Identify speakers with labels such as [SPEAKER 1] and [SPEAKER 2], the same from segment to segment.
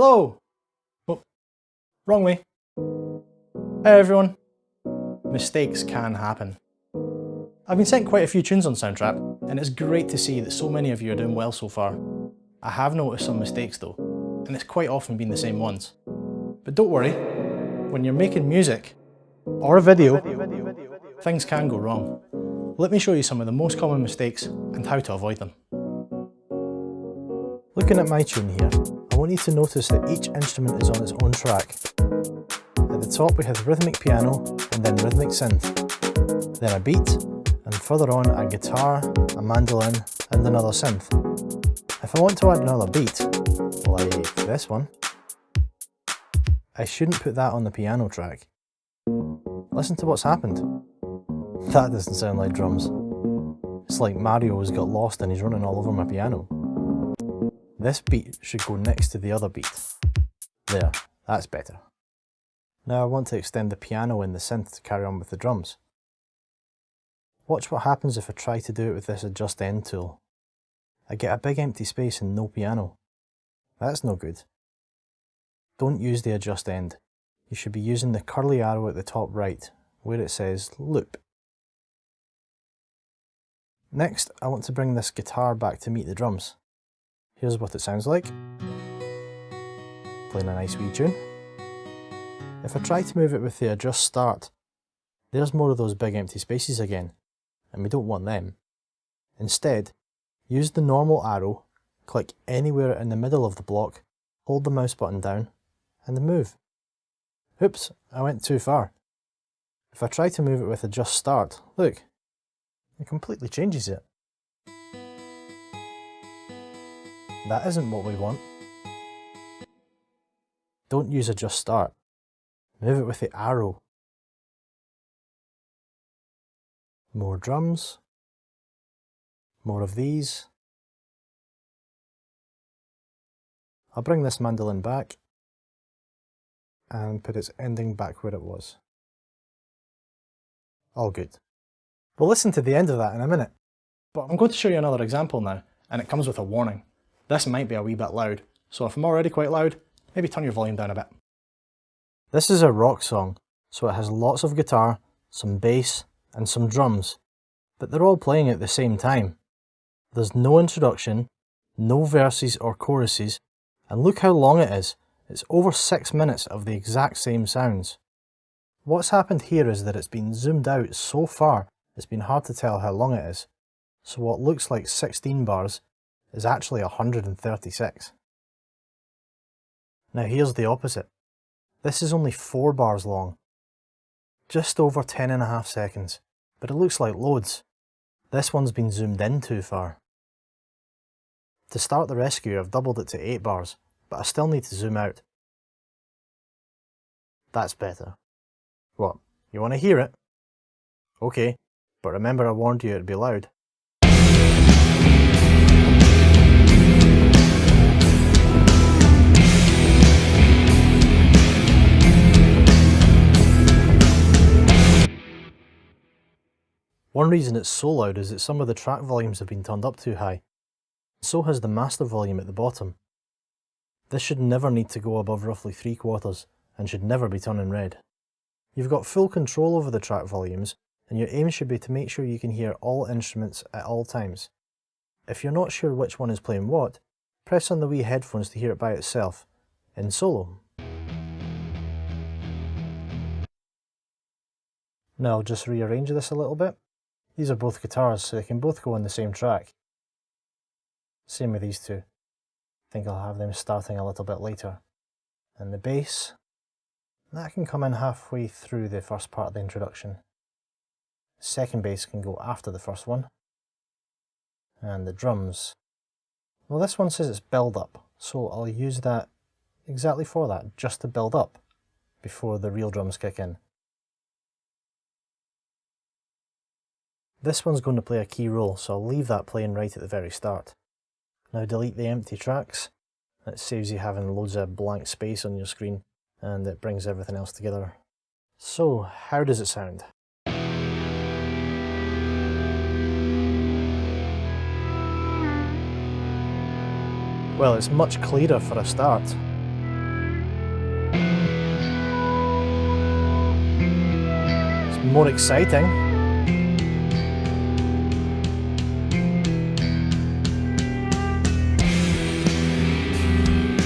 [SPEAKER 1] Hello! Oh, wrong way. Hey everyone. Mistakes can happen. I've been sent quite a few tunes on Soundtrap, and it's great to see that so many of you are doing well so far. I have noticed some mistakes though, and it's quite often been the same ones. But don't worry, when you're making music, or a video, things can go wrong. Let me show you some of the most common mistakes and how to avoid them.
[SPEAKER 2] Looking at my tune here, I want you to notice that each instrument is on its own track. At the top we have rhythmic piano and then rhythmic synth, then a beat, and further on a guitar, a mandolin and another synth. If I want to add another beat, like this one, I shouldn't put that on the piano track. Listen to what's happened. That doesn't sound like drums. It's like Mario has got lost and he's running all over my piano. This beat should go next to the other beat. There, that's better. Now I want to extend the piano and the synth to carry on with the drums. Watch what happens if I try to do it with this adjust end tool. I get a big empty space and no piano. That's no good. Don't use the adjust end. You should be using the curly arrow at the top right, where it says loop. Next, I want to bring this guitar back to meet the drums. Here's what it sounds like. Playing a nice wee tune. If I try to move it with the adjust start, there's more of those big empty spaces again, and we don't want them. Instead, use the normal arrow, click anywhere in the middle of the block, hold the mouse button down, and move. Oops, I went too far. If I try to move it with adjust start, look, it completely changes it. That isn't what we want. Don't use adjust start. Move it with the arrow. More drums. More of these. I'll bring this mandolin back and put its ending back where it was. All good. We'll listen to the end of that in a minute.
[SPEAKER 1] But I'm going to show you another example now, and it comes with a warning. This might be a wee bit loud, so if I'm already quite loud, maybe turn your volume down a bit.
[SPEAKER 2] This is a rock song, so it has lots of guitar, some bass, and some drums, but they're all playing at the same time. There's no introduction, no verses or choruses, and look how long it is. It's over 6 minutes of the exact same sounds. What's happened here is that it's been zoomed out so far, it's been hard to tell how long it is. So what looks like 16 bars is actually 136. Now here's the opposite. This is only 4 bars long. Just over 10.5 seconds, but it looks like loads. This one's been zoomed in too far. To start the rescue, I've doubled it to 8 bars, but I still need to zoom out. That's better. What, you want to hear it? Okay, but remember I warned you it'd be loud. One reason it's so loud is that some of the track volumes have been turned up too high. So has the master volume at the bottom. This should never need to go above roughly 3/4 and should never be turning red. You've got full control over the track volumes, and your aim should be to make sure you can hear all instruments at all times. If you're not sure which one is playing what, press on the wee headphones to hear it by itself, in solo. Now I'll just rearrange this a little bit. These are both guitars, so they can both go on the same track. Same with these two. I think I'll have them starting a little bit later. And the bass, that can come in halfway through the first part of the introduction. The second bass can go after the first one. And the drums, well, this one says it's build up, so I'll use that exactly for that, just to build up before the real drums kick in. This one's going to play a key role, so I'll leave that playing right at the very start. Now delete the empty tracks. It saves you having loads of blank space on your screen, and it brings everything else together. So, how does it sound? Well, it's much clearer for a start. and more exciting.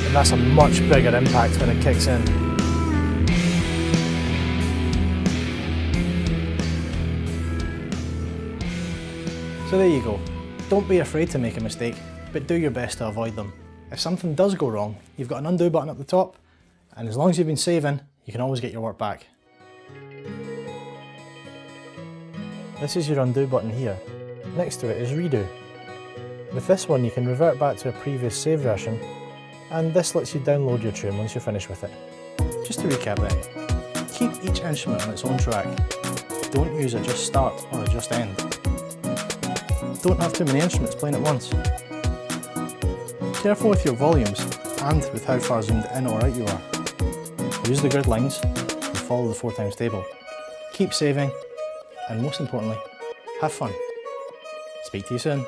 [SPEAKER 2] And that's a much bigger impact when it kicks in.
[SPEAKER 1] So there you go. Don't be afraid to make a mistake, but do your best to avoid them. If something does go wrong, you've got an undo button at the top, and as long as you've been saving, you can always get your work back.
[SPEAKER 2] This is your undo button here. Next to it is redo. With this one you can revert back to a previous save version, and this lets you download your tune once you're finished with it.
[SPEAKER 1] Just to recap then, keep each instrument on its own track. Don't use a just start or a just end. Don't have too many instruments playing at once. Careful with your volumes and with how far zoomed in or out you are. Use the grid lines and follow the 4x table. Keep saving, and most importantly, have fun. Speak to you soon.